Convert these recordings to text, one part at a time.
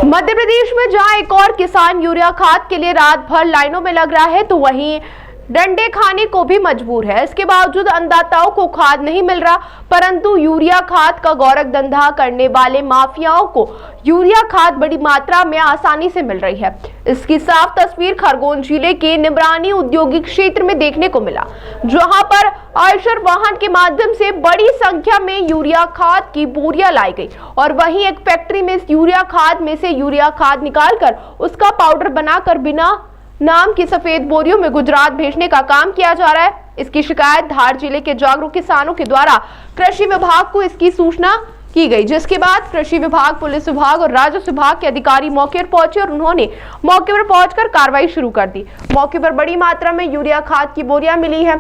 मध्य प्रदेश में जहां एक और किसान यूरिया खाद के लिए रात भर लाइनों में लग रहा है, तो वहीं डंडे खाने को भी मजबूर है। इसके बावजूद अन्नदाताओं को खाद नहीं मिल रहा, परंतु यूरिया खाद का गौरव धंधा करने वाले माफियाओं को यूरिया खाद बड़ी मात्रा में आसानी से मिल रही है। इसकी साफ तस्वीर खरगोन जिले के निमरानी औद्योगिक क्षेत्र में देखने को मिला, जहां पर आयशर वाहन के माध्यम से बड़ी संख्या में यूरिया खाद की बोरियां लाई गई और वहीं एक फैक्ट्री में इस यूरिया खाद में से यूरिया खाद निकालकर उसका पाउडर बनाकर बिना नाम की सफेद बोरियों में गुजरात भेजने का काम किया जा रहा है। इसकी शिकायत धार जिले के जागरूक किसानों के द्वारा कृषि विभाग को इसकी सूचना की गई, जिसके बाद कृषि विभाग, पुलिस विभाग और राजस्व विभाग के अधिकारी मौके पर पहुंचे और उन्होंने मौके पर पहुंचकर कार्रवाई शुरू कर दी। मौके पर बड़ी मात्रा में यूरिया खाद की बोरियां मिली है,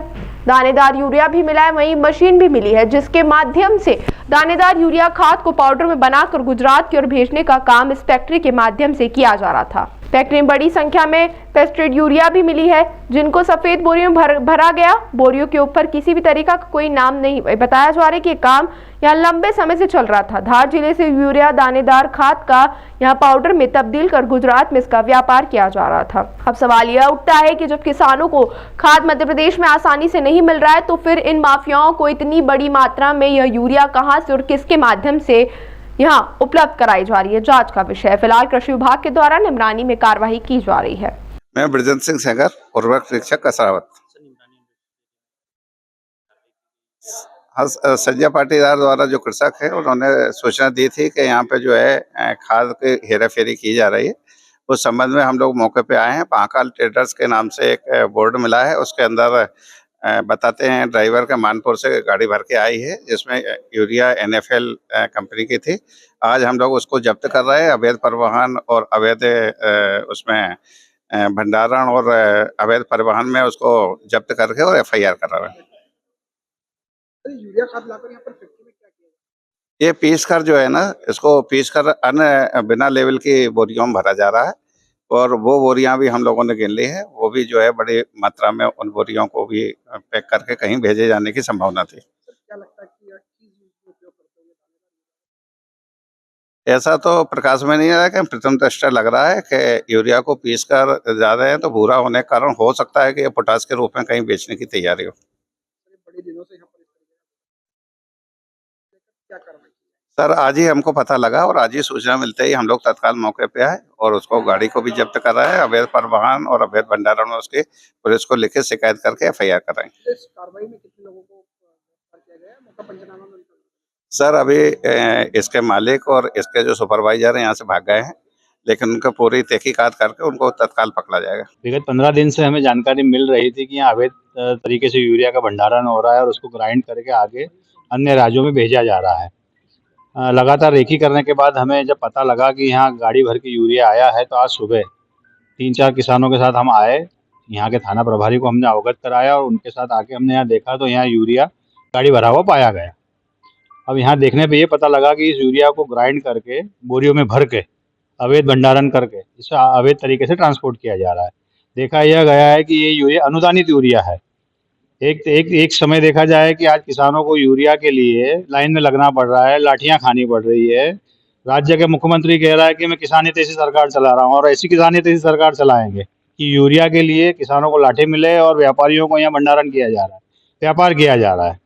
दानेदार यूरिया भी मिला है, वहीं मशीन भी मिली है, जिसके माध्यम से दानेदार यूरिया खाद को पाउडर में बनाकर गुजरात की ओर भेजने का काम इस फैक्ट्री के माध्यम से किया जा रहा था। फैक्ट्री में बड़ी संख्या में पेस्टिसाइड यूरिया भी मिली है, जिनको सफेद बोरियों में भरा गया। बोरियों के ऊपर किसी भी तरीका का कोई नाम नहीं। बताया जा रहा है कि काम यहाँ लंबे समय से चल रहा था। धार जिले से यूरिया दानेदार खाद का यहाँ पाउडर में तब्दील कर गुजरात में इसका व्यापार किया जा रहा था। अब सवाल यह उठता है कि जब किसानों को खाद मध्य प्रदेश में आसानी से नहीं मिल रहा है, तो फिर इन माफियाओं को इतनी बड़ी मात्रा में यह यूरिया कहां से और किसके माध्यम से यहाँ उपलब्ध कराई जा रही है, जांच का विषय है। फिलहाल कृषि विभाग के द्वारा निमरानी में कार्रवाई की जा रही है। मैं ब्रजेंद्र सिंह सेंगर, उर्वरक निरीक्षक कसरावत। हाँ, संजय पाटीदार द्वारा जो कृषक है, उन्होंने सूचना दी थी कि यहाँ पे जो है खाद की हेराफेरी की जा रही है। उस संबंध में हम लोग मौके पे आए हैं। महाकाल ट्रेडर्स के नाम से एक बोर्ड मिला है, उसके अंदर बताते हैं ड्राइवर का मानपुर से गाड़ी भर के आई है, जिसमें यूरिया NFL कंपनी की थी। आज हम लोग उसको जब्त कर रहे हैं। अवैध परिवहन और अवैध उसमें भंडारण और अवैध परिवहन में उसको जब्त करके और FIR कर रहे हैं। यूरिया खाद लाकर यहाँ पर फैक्ट्री में क्या किया? ये पीस कर जो है ना, इसको पीस कर अन्य बिना लेवल की बोरियों में भरा जा रहा है और वो बोरियां भी हम लोगों ने गिन ली है। वो भी जो है बड़ी मात्रा में उन बोरियों को भी पैक करके कहीं भेजे जाने की संभावना थी। क्या लगता है कि यह चीज उपयोग करते हुए ऐसा तो प्रकाश में नहीं आ रहा है कि प्रथम दृष्टया लग रहा है कि यूरिया को पीस कर ज्यादा है तो भूरा होने के कारण हो सकता है कि ये पोटाश के रूप में कहीं बेचने की तैयारी हो। बड़े दिनों से यहाँ पर क्या कार्रवाई की? सर, आज ही हमको पता लगा और आज ही सूचना मिलते ही हम लोग तत्काल मौके पे आए और उसको गाड़ी को भी जब्त कर रहे हैं। अवैध परिवहन और अवैध भंडारण में उसकी पुलिस को लिखित शिकायत करके FIR कर रहे हैं। इस कार्रवाई में कितने लोगों को गिरफ्तार किया गया है? मौका पंचनामा में सर, अभी इसके मालिक और इसके जो सुपरवाइजर हैं यहाँ से भाग गए हैं, लेकिन उनका पूरी तहकीकात करके उनको तत्काल पकड़ा जाएगा। विगत 15 दिन से हमें जानकारी मिल रही थी कि यहाँ अवैध तरीके से यूरिया का भंडारण हो रहा है और उसको ग्राइंड करके आगे अन्य राज्यों में भेजा जा रहा है। लगातार रेकी करने के बाद हमें जब पता लगा कि यहाँ गाड़ी भर के यूरिया आया है, तो आज सुबह 3-4 किसानों के साथ हम आए। यहाँ के थाना प्रभारी को हमने अवगत कराया और उनके साथ आके हमने यहाँ देखा तो यहाँ यूरिया गाड़ी भरा हुआ पाया गया। अब यहाँ देखने पे ये पता लगा कि इस यूरिया को ग्राइंड करके बोरियों में भर के अवैध भंडारण करके इसे अवैध तरीके से ट्रांसपोर्ट किया जा रहा है। देखा यह गया है कि ये यूरिया अनुदानित यूरिया है। एक समय देखा जाए कि आज किसानों को यूरिया के लिए लाइन में लगना पड़ रहा है, लाठियां खानी पड़ रही है। राज्य के मुख्यमंत्री कह रहा है कि मैं किसानियत सरकार चला रहा हूँ और ऐसी किसानियत सरकार चलाएंगे कि यूरिया के लिए किसानों को लाठी मिले और व्यापारियों को यहाँ भंडारण किया जा रहा है, व्यापार किया जा रहा है।